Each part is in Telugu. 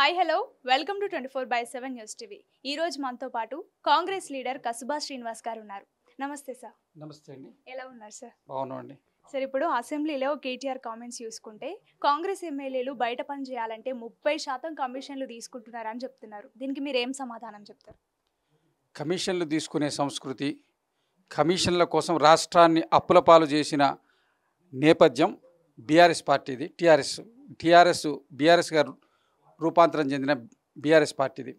Hi hello welcome to 24/7 news TV. ఈ రోజు మనతో పాటు కాంగ్రెస్ లీడర్ కసుబా శ్రీనివాస్ గారు ఉన్నారు. నమస్తే సార్. నమస్తే అండి. ఎలా ఉన్నారు సార్? బాగున్నామండి. సార్, ఇప్పుడు అసెంబ్లీలో కేటీఆర్ కామెంట్స్ చూసుకుంటే కాంగ్రెస్ ఎమ్మెల్యేలు బయట పని చేయాలంటే 30% కమిషన్లు తీసుకుంటున్నారని చెప్తున్నారు. దీనికి మీరు ఏం సమాధానం చెప్తారు? కమిషన్లు తీసుకునే సంస్కృతి, కమిషన్ల కోసం రాష్ట్రాన్ని అప్పుల పాలు చేసిన నేపథ్యం బీఆర్ఎస్ పార్టీది. బీఆర్ఎస్ గారు రూపాంతరం చెందిన బీఆర్ఎస్ పార్టీది.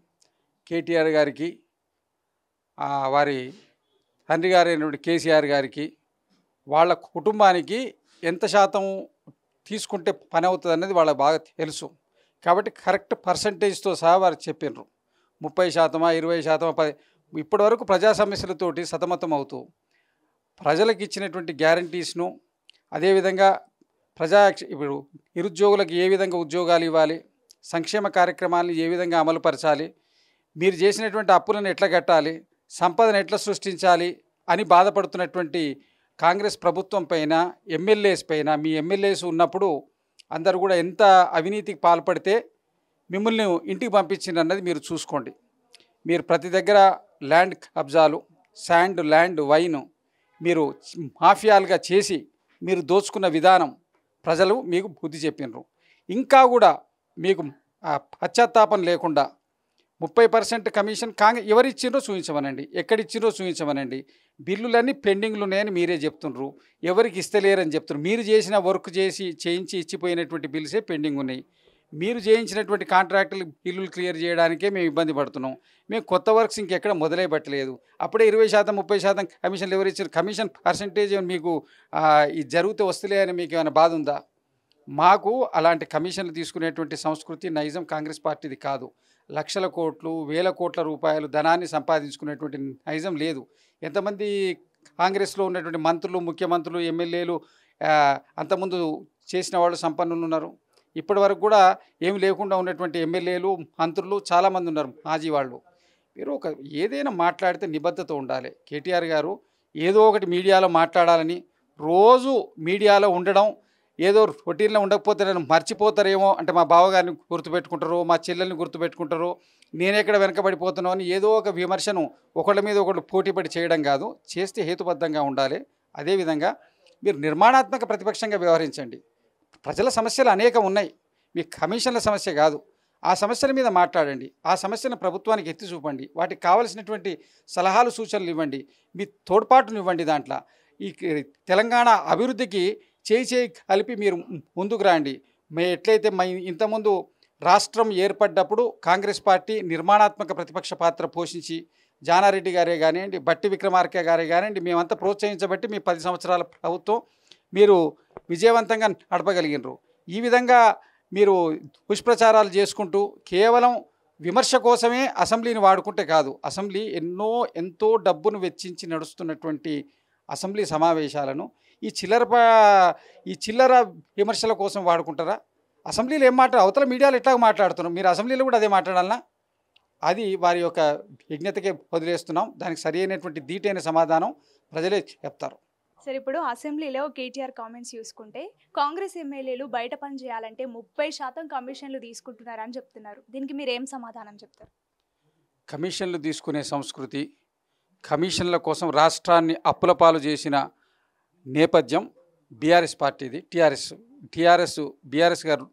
కేటీఆర్ గారికి, వారి తండ్రి గారైనటువంటి కేసీఆర్ గారికి, వాళ్ళ కుటుంబానికి ఎంత శాతం తీసుకుంటే పని అవుతుంది అన్నది వాళ్ళకి బాగా తెలుసు. కాబట్టి కరెక్ట్ పర్సంటేజ్తో సహా వారు చెప్పినారు. 30%, 20%, 10. ఇప్పటి వరకు ప్రజా సమస్యలతోటి సతమతం అవుతూ ప్రజలకు ఇచ్చినటువంటి గ్యారంటీస్ను, అదేవిధంగా ఇప్పుడు నిరుద్యోగులకు ఏ విధంగా ఉద్యోగాలు ఇవ్వాలి, సంక్షేమ కార్యక్రమాలను ఏ విధంగా అమలుపరచాలి, మీరు చేసినటువంటి అప్పులను ఎట్లా కట్టాలి, సంపదను ఎట్లా సృష్టించాలి అని బాధపడుతున్నటువంటి కాంగ్రెస్ ప్రభుత్వం పైన, ఎమ్మెల్యేస్ పైన, మీ ఎమ్మెల్యేస్ ఉన్నప్పుడు అందరూ కూడా ఎంత అవినీతికి పాల్పడితే మిమ్మల్ని ఇంటికి పంపించింది అన్నది మీరు చూసుకోండి. మీరు ప్రతి దగ్గర ల్యాండ్ కబ్జాలు, ల్యాండ్ వైన్ మీరు మాఫియాలుగా చేసి మీరు దోచుకున్న విధానం ప్రజలు మీకు బుద్ధి చెప్పినారు. ఇంకా కూడా మీకు పశ్చాత్తాపం లేకుండా 30% కమిషన్ ఎవరిచ్చిండ్రో చూపించమనండి, ఎక్కడిచ్చిండ్రో చూపించమనండి. బిల్లులన్నీ పెండింగ్లు ఉన్నాయని మీరే చెప్తున్నారు, ఎవరికి ఇస్తలేరని చెప్తున్నారు. మీరు చేసిన వర్క్ చేయించి ఇచ్చిపోయినటువంటి బిల్సే పెండింగ్ ఉన్నాయి. మీరు చేయించినటువంటి కాంట్రాక్టులు బిల్లులు క్లియర్ చేయడానికే మేము ఇబ్బంది పడుతున్నాం. మేము కొత్త వర్క్స్ ఇంకెక్కడ మొదలై పట్టలేదు. అప్పుడే 20%, 30% కమిషన్లు ఎవరు ఇచ్చారు? కమిషన్ పర్సంటేజ్ మీకు ఇది జరిగితే వస్తలే అని మీకు ఏమైనా బాధ ఉందా? మాకు అలాంటి కమిషన్లు తీసుకునేటువంటి సంస్కృతి, నైజం కాంగ్రెస్ పార్టీది కాదు. లక్షల కోట్లు, వేల కోట్ల రూపాయలు ధనాన్ని సంపాదించుకునేటువంటి నైజం లేదు. ఎంతమంది కాంగ్రెస్లో ఉన్నటువంటి మంత్రులు, ముఖ్యమంత్రులు, ఎమ్మెల్యేలు అంతకుముందు చేసిన వాళ్ళు సంపన్నులు ఉన్నారు. ఇప్పటి వరకు కూడా ఏమి లేకుండా ఉన్నటువంటి ఎమ్మెల్యేలు, మంత్రులు చాలామంది ఉన్నారు, మాజీ వాళ్ళు. మీరు ఏదైనా మాట్లాడితే నిబద్ధత ఉండాలి. కేటీఆర్ గారు ఏదో ఒకటి మీడియాలో మాట్లాడాలని, రోజు మీడియాలో ఉండడం, ఏదో రొటీన్లో ఉండకపోతే నన్ను మర్చిపోతారేమో అంటే మా బావగారిని గుర్తుపెట్టుకుంటారో, మా చెల్లెల్ని గుర్తుపెట్టుకుంటారో, నేనెక్కడ వెనకబడిపోతున్నావు అని ఏదో ఒక విమర్శను ఒకళ్ళ మీద ఒకళ్ళు పోటీపడి చేయడం కాదు. చేస్తే హేతుబద్ధంగా ఉండాలి. అదేవిధంగా మీరు నిర్మాణాత్మక ప్రతిపక్షంగా వ్యవహరించండి. ప్రజల సమస్యలు అనేకం ఉన్నాయి, మీ కమిషన్ల సమస్య కాదు. ఆ సమస్యల మీద మాట్లాడండి, ఆ సమస్యను ప్రభుత్వానికి ఎత్తి చూపండి, వాటికి కావలసినటువంటి సలహాలు, సూచనలు ఇవ్వండి, మీ తోడ్పాటును ఇవ్వండి. దాంట్లో ఈ తెలంగాణ అభివృద్ధికి చేయి కలిపి మీరు ముందుకు రండి. ఎట్లయితే ఇంతకుముందు రాష్ట్రం ఏర్పడ్డప్పుడు కాంగ్రెస్ పార్టీ నిర్మాణాత్మక ప్రతిపక్ష పాత్ర పోషించి, జానారెడ్డి గారే కానివ్వండి, బట్టి విక్రమార్క గారే కానివ్వండి, మేమంతా ప్రోత్సహించబట్టి మీ 10 సంవత్సరాల ప్రభుత్వం మీరు విజయవంతంగా నడపగలిగినారు. ఈ విధంగా మీరు దుష్ప్రచారాలు చేసుకుంటూ కేవలం విమర్శ కోసమే అసెంబ్లీని వాడుకుంటే కాదు. అసెంబ్లీ ఎంతో డబ్బును వెచ్చించి నడుస్తున్నటువంటి అసెంబ్లీ సమావేశాలను ఈ చిల్లర విమర్శల కోసం వాడుకుంటారా? అసెంబ్లీలో ఏం అవతల మీడియాలో ఎట్లా మాట్లాడుతున్నాం, మీరు అసెంబ్లీలో కూడా అదే మాట్లాడాలన్నా? అది వారి యొక్క విజ్ఞతకే వదిలేస్తున్నాం. దానికి సరి అయినటువంటి దీటైన సమాధానం ప్రజలే చెప్తారు. సార్, ఇప్పుడు అసెంబ్లీలో కేటీఆర్ కామెంట్స్ చూసుకుంటే కాంగ్రెస్ ఎమ్మెల్యేలు బయట పని చేయాలంటే 30% కమిషన్లు తీసుకుంటున్నారని చెప్తున్నారు. దీనికి మీరు ఏం సమాధానం చెప్తారు? కమిషన్లు తీసుకునే సంస్కృతి, కమిషన్ల కోసం రాష్ట్రాన్ని అప్పుల పాలు చేసిన నేపథ్యం బీఆర్ఎస్ పార్టీది. బీఆర్ఎస్ గారు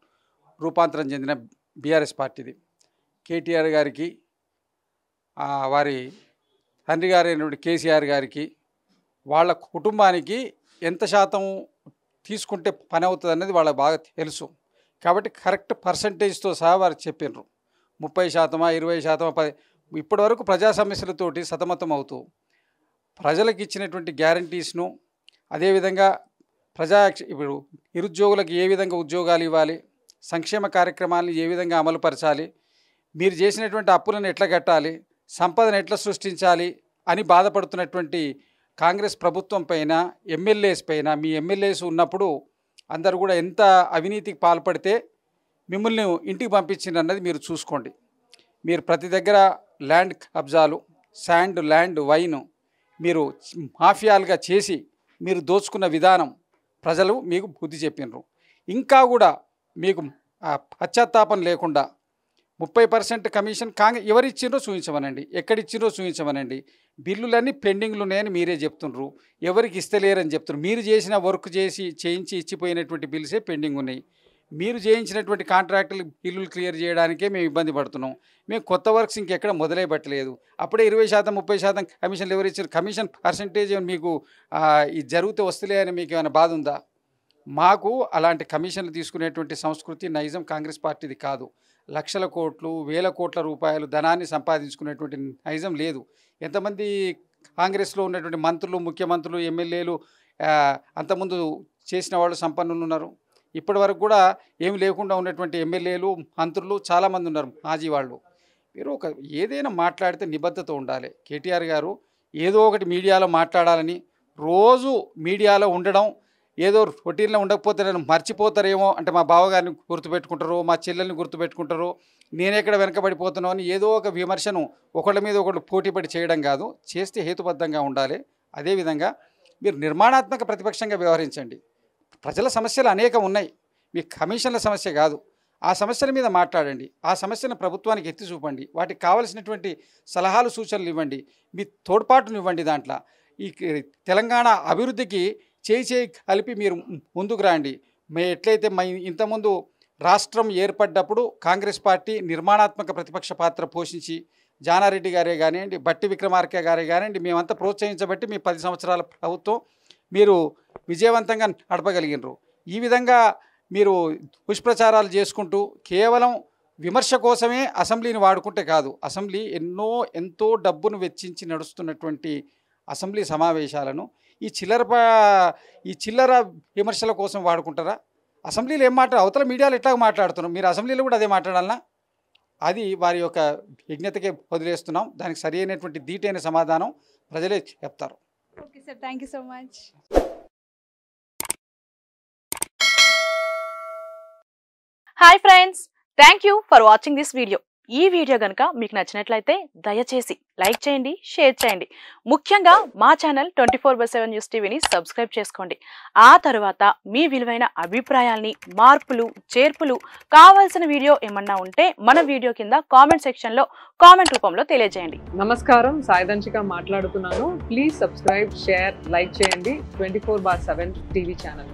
రూపాంతరం చెందిన బీఆర్ఎస్ పార్టీది. కేటీఆర్ గారికి, వారి తండ్రి గారైనటువంటి కేసీఆర్ గారికి, వాళ్ళ కుటుంబానికి ఎంత శాతం తీసుకుంటే పని అవుతుంది అన్నది వాళ్ళకి బాగా తెలుసు. కాబట్టి కరెక్ట్ పర్సంటేజ్తో సహా వారు చెప్పినారు. 30%, 20%, 10. ఇప్పటి వరకు ప్రజా సమస్యలతోటి సతమతం అవుతూ ప్రజలకు ఇచ్చినటువంటి గ్యారంటీస్ను, అదేవిధంగా ఇప్పుడు నిరుద్యోగులకు ఏ విధంగా ఉద్యోగాలు ఇవ్వాలి, సంక్షేమ కార్యక్రమాలను ఏ విధంగా అమలుపరచాలి, మీరు చేసినటువంటి అప్పులను ఎట్లా కట్టాలి, సంపదను ఎట్లా సృష్టించాలి అని బాధపడుతున్నటువంటి కాంగ్రెస్ ప్రభుత్వం పైన, ఎమ్మెల్యేస్ పైన, మీ ఎమ్మెల్యేస్ ఉన్నప్పుడు అందరూ కూడా ఎంత అవినీతికి పాల్పడితే మిమ్మల్ని ఇంటికి పంపించింది అన్నది మీరు చూసుకోండి. మీరు ప్రతి దగ్గర ల్యాండ్ కబ్జాలు, ల్యాండ్ వైన్ మీరు మాఫియాలుగా చేసి మీరు దోచుకున్న విధానం ప్రజలు మీకు బుద్ధి చెప్పినారు. ఇంకా కూడా మీకు పశ్చాత్తాపం లేకుండా 30% కమిషన్ ఎవరు ఇచ్చిండ్రో చూపించమనండి, ఎక్కడిచ్చిండ్రో చూపించమనండి. బిల్లులన్నీ పెండింగ్లు ఉన్నాయని మీరే చెప్తున్నారు, ఎవరికి ఇస్తలేరని చెప్తున్నారు. మీరు చేసిన వర్క్ చేయించి ఇచ్చిపోయినటువంటి బిల్సే పెండింగ్ ఉన్నాయి. మీరు చేయించినటువంటి కాంట్రాక్టులు బిల్లులు క్లియర్ చేయడానికే మేము ఇబ్బంది పడుతున్నాం. మేము కొత్త వర్క్స్ ఇంకెక్కడ మొదలై పట్టలేదు. అప్పుడే 20%, 30% కమిషన్లు ఎవరు ఇచ్చారు? కమిషన్ పర్సంటేజ్ మీకు ఇది జరిగితే వస్తలే అని మీకు ఏమైనా బాధ ఉందా? మాకు అలాంటి కమిషన్లు తీసుకునేటువంటి సంస్కృతి నైజం కాంగ్రెస్ పార్టీది కాదు. లక్షల కోట్లు, వేల కోట్ల రూపాయలు ధనాన్ని సంపాదించుకునేటువంటి నైజం లేదు. ఎంతమంది కాంగ్రెస్లో ఉన్నటువంటి మంత్రులు, ముఖ్యమంత్రులు, ఎమ్మెల్యేలు అంతకుముందు చేసిన వాళ్ళు సంపన్నులు ఉన్నారు. ఇప్పటి వరకు కూడా ఏమి లేకుండా ఉన్నటువంటి ఎమ్మెల్యేలు, మంత్రులు చాలామంది ఉన్నారు, మాజీ వాళ్ళు. మీరు ఏదైనా మాట్లాడితే నిబద్ధత ఉండాలి. కేటీఆర్ గారు ఏదో ఒకటి మీడియాలో మాట్లాడాలని, రోజు మీడియాలో ఉండడం, ఏదో రొటీన్లో ఉండకపోతే నేను మర్చిపోతారేమో అంటే మా బావగారిని గుర్తుపెట్టుకుంటారో, మా చెల్లెల్ని గుర్తుపెట్టుకుంటారో, నేనెక్కడ వెనకబడిపోతున్నావు అని ఏదో ఒక విమర్శను ఒకళ్ళ మీద ఒకళ్ళు పోటీపడి చేయడం కాదు. చేస్తే హేతుబద్ధంగా ఉండాలి. అదేవిధంగా మీరు నిర్మాణాత్మక ప్రతిపక్షంగా వ్యవహరించండి. ప్రజల సమస్యలు అనేకం ఉన్నాయి, మీ కమిషన్ల సమస్య కాదు. ఆ సమస్యల మీద మాట్లాడండి, ఆ సమస్యను ప్రభుత్వానికి ఎత్తి చూపండి, వాటికి కావలసినటువంటి సలహాలు, సూచనలు ఇవ్వండి, మీ తోడ్పాటును ఇవ్వండి. దాంట్లో ఈ తెలంగాణ అభివృద్ధికి చేయి కలిపి మీరు ముందుకు రండి. ఎట్లయితే ఇంతకుముందు రాష్ట్రం ఏర్పడ్డప్పుడు కాంగ్రెస్ పార్టీ నిర్మాణాత్మక ప్రతిపక్ష పాత్ర పోషించి జానారెడ్డి గారే కానివ్వండి, బట్టి విక్రమార్క గారే కానివ్వండి, మేమంతా ప్రోత్సహించబట్టి మీ 10 సంవత్సరాల ప్రభుత్వం మీరు విజయవంతంగా నడపగలిగినరు. ఈ విధంగా మీరు దుష్ప్రచారాలు చేసుకుంటూ కేవలం విమర్శ కోసమే అసెంబ్లీని వాడుకుంటే కాదు. అసెంబ్లీ ఎంతో డబ్బును వెచ్చించి నడుస్తున్నటువంటి అసెంబ్లీ సమావేశాలను ఈ చిల్లర విమర్శల కోసం వాడుకుంటారా? అసెంబ్లీలో ఏం అవతల మీడియాలో ఎట్లా మాట్లాడుతున్నాం, మీరు అసెంబ్లీలో కూడా అదే మాట్లాడాలన్నా? అది వారి యొక్క విజ్ఞతకే వదిలేస్తున్నాం. దానికి సరి అయినటువంటి దీటైన సమాధానం ప్రజలే చెప్తారు. Okay sir, thank you so much. Hi friends, thank you for watching this video. ఈ వీడియో కనుక మీకు నచ్చినట్లయితే దయచేసి లైక్ చేయండి, షేర్ చేయండి. ముఖ్యంగా మా ఛానల్ 24/7 న్యూస్ టీవీని సబ్స్క్రైబ్ చేసుకోండి. ఆ తర్వాత మీ విలువైన అభిప్రాయాల్ని, మార్పులు, చేర్పులు, కావాల్సిన వీడియో ఏమన్నా ఉంటే మన వీడియో కింద కామెంట్ సెక్షన్లో కామెంట్ రూపంలో తెలియజేయండి. నమస్కారం, సాయిదంచిక మాట్లాడుతున్నాను. ప్లీజ్ సబ్స్క్రైబ్, షేర్, లైక్ చేయండి 24/7 టీవీ ఛానల్.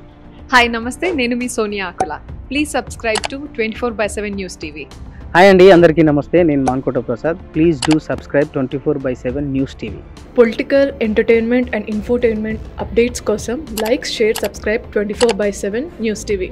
హాయ్ నమస్తే, నేను మీ Sonia Akula. Please subscribe to 24/7 news TV. Hi అండి, అందరికీ నమస్తే. నేను Mankota Prasad. Please do subscribe 24/7 news TV. Political, entertainment and infotainment updates కోసం like, share, subscribe 24/7 news TV.